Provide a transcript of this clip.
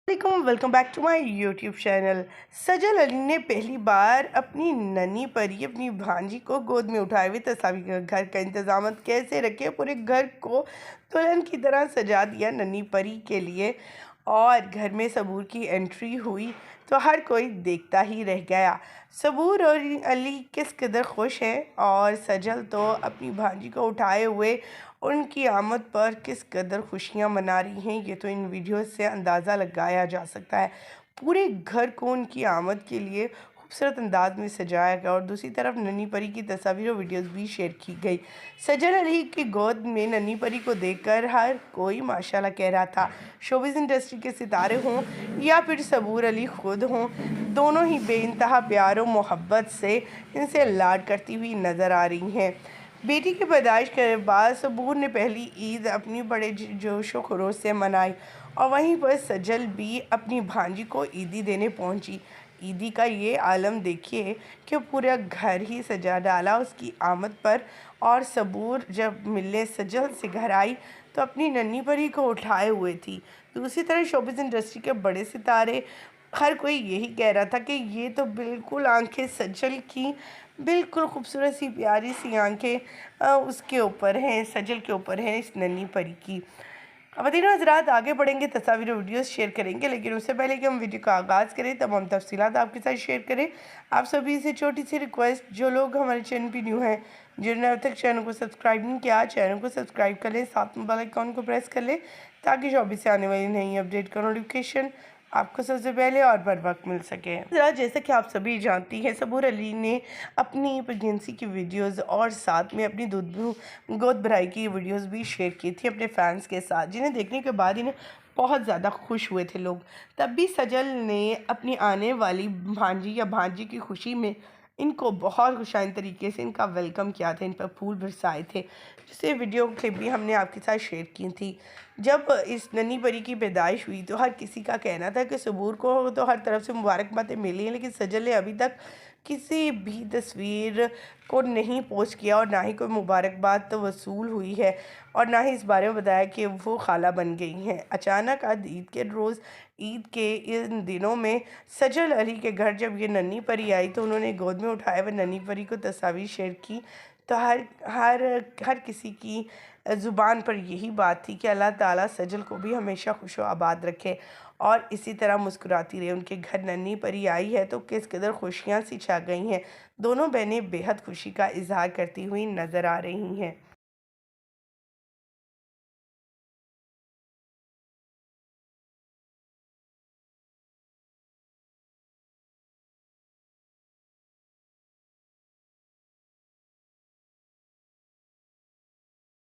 Welcome back to my YouTube channel. Sajal Ali ने पहली बार अपनी नन्ही परी अपनी भांजी को गोद में उठाए हुए तस्वीर घर का इंतजाम कैसे रखे, पूरे घर को दुल्हन की तरह सजा दिया नन्ही परी के लिए। और घर में सबूर की एंट्री हुई तो हर कोई देखता ही रह गया। सबूर और अली किस कदर खुश हैं और सजल तो अपनी भांजी को उठाए हुए उनकी आमद पर किस कदर खुशियां मना रही हैं, ये तो इन वीडियोस से अंदाज़ा लगाया जा सकता है। पूरे घर को उनकी आमद के लिए खूबसूरत अंदाज में सजाया गया और दूसरी तरफ नन्ही परी की तस्वीर और वीडियोस भी शेयर की गई। सजल अली की गोद में नन्ही परी को देखकर हर कोई माशाल्लाह कह रहा था। शोबिज़ इंडस्ट्री के सितारे हों या फिर सबूर अली खुद हों, दोनों ही बेइंतहा प्यार और मोहब्बत से इनसे लाड करती हुई नज़र आ रही हैं। बेटी की पैदाइश के बाद सबूर ने पहली ईद अपनी बड़े जोश व खरोश से मनाई और वहीं पर सजल भी अपनी भांजी को ईदी देने पहुंची। ईदी का ये आलम देखिए कि पूरा घर ही सजा डाला उसकी आमद पर। और सबूर जब मिलने सजल से घर आई तो अपनी नन्ही परी को उठाए हुए थी। दूसरी तरफ शोबिज़ इंडस्ट्री के बड़े सितारे, हर कोई यही कह रहा था कि ये तो बिल्कुल आंखें सजल की बिल्कुल खूबसूरत सी प्यारी सी आंखें उसके ऊपर हैं, सजल के ऊपर हैं, इस नन्ही परी की। ख़वातीन हज़रात, आगे बढ़ेंगे, तस्वीर और वीडियोस शेयर करेंगे, लेकिन उससे पहले कि हम वीडियो का आगाज़ करें तमाम तफसीलात आपके साथ शेयर करें। आप सभी से छोटी सी रिक्वेस्ट, जो लोग हमारे चैनल पर न्यू हैं, जिन्होंने अब तक चैनल को सब्सक्राइब नहीं किया, चैनल को सब्सक्राइब कर लें, साथ में बेल आइकन को प्रेस कर लें ताकि शॉबी से आने वाली नई अपडेट का नोटिफिकेशन आपको सबसे पहले और बर वक्त मिल सके। जैसा कि आप सभी जानती हैं, सबूर अली ने अपनी प्रेगनेंसी की वीडियोस और साथ में अपनी गोद भराई की वीडियोस भी शेयर की थी अपने फैंस के साथ, जिन्हें देखने के बाद इन्हें बहुत ज़्यादा खुश हुए थे लोग। तब भी सजल ने अपनी आने वाली भांजी या भांजी की खुशी में इनको बहुत खुशाइन तरीके से इनका वेलकम किया था, इन पर फूल बरसाए थे, जिससे वीडियो क्लिप भी हमने आपके साथ शेयर की थी। जब इस नन्ही परी की पैदाइश हुई तो हर किसी का कहना था कि सबूर को तो हर तरफ से मुबारकबादें मिली हैं, लेकिन सजल ने अभी तक किसी भी तस्वीर को नहीं पोस्ट किया और ना ही कोई मुबारकबाद तो वसूल हुई है और ना ही इस बारे में बताया कि वो खाला बन गई हैं। अचानक आज ईद के रोज़, ईद के इन दिनों में सजल अली के घर जब ये नन्ही परी आई तो उन्होंने गोद में उठाए हुए नन्ही परी को तस्वीर शेयर की तो हर हर हर किसी की ज़ुबान पर यही बात थी कि अल्लाह ताला सजल को भी हमेशा खुश व आबाद रखे और इसी तरह मुस्कुराती रहे। उनके घर नन्ही परी आई है तो किस कदर खुशियाँ सी छा गई हैं। दोनों बहनें बेहद खुशी का इजहार करती हुई नज़र आ रही हैं।